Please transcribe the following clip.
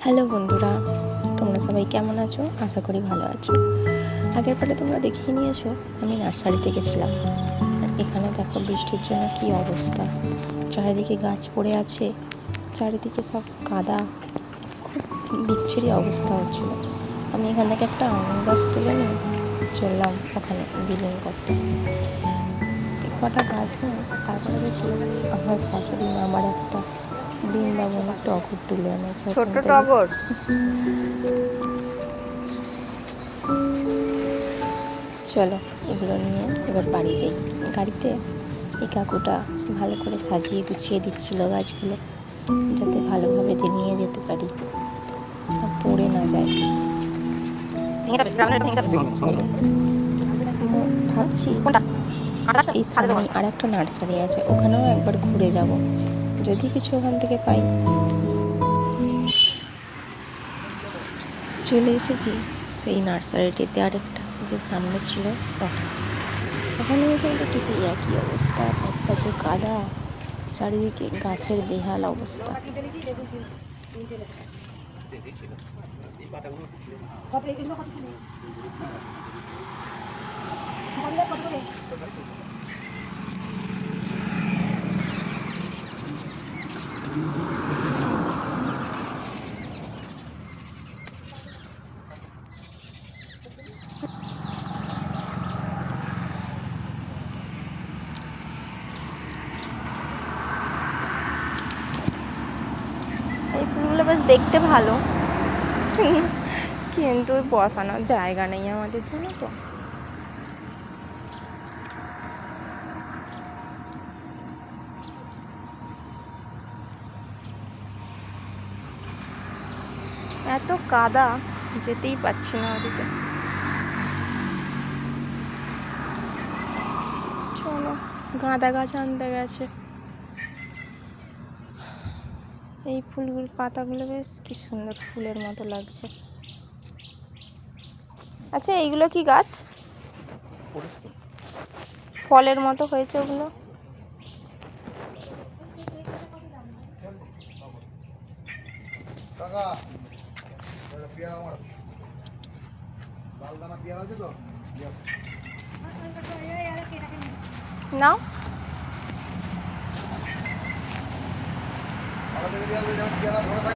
Hello বন্ধুরা, তোমরা সবাই কেমন আছো? আশা করি ভালো আছো। আগের পারে তোমরা দেখিয়ে নিয়েছো আমি নার্সারিতে গেছিলাম। আর এখানে দেখো বৃষ্টির জন্য কি অবস্থা, চারিদিকে গাছ পড়ে আছে, চারিদিকে সব কাদা, খুব বিচ্ছিরি অবস্থা হচ্ছিল। আমি এখান থেকে একটা আম গাছ তুলে নিয়ে চললাম ওখানে বিলিং করতে। কটা গাছ নিয়ে তারপরে দেখি আমার শাশুড়ি মা আমার একটা বৃন্দাবনের টগর তুলে এনেছে। ছোট টগর। চলো এগুলো নিয়ে এবার বাড়ি যাই। গাড়িতে এই কাকুটা ভালো করে সাজিয়ে গুছিয়ে দিচ্ছিল গাছগুলো, যাতে ভালোভাবে নিয়ে যেতে পারি আর পড়ে না যায়। ভাবছি এই সামনে আর একটা নার্সারি আছে, ওখানেও একবার ঘুরে যাব, যদি কিছু ওখান থেকে পাই। চলে এসেছি সেই নার্সারিটিতে, আরেকটা যে সামনে ছিল ওখানে এসে দেখি সেই একই অবস্থা, কাছে কাদা, চারিদিকে গাছের বেহাল অবস্থা। এই ফুলগুলো বেশ দেখতে ভালো, কিন্তু বসানোর জায়গা নেই আমাদের, জানো তো। এত কাদা, যেতেই পারছি না ওদিকে। চলো, গাঁদা গাছ আনতে গেছে। এই ফুলগুলো পাতাগুলো বেশ কি সুন্দর ফুলের মতো লাগছে। আচ্ছা, এইগুলো কি গাছ? ফলের মতো হয়েছে ওগুলো। নাও।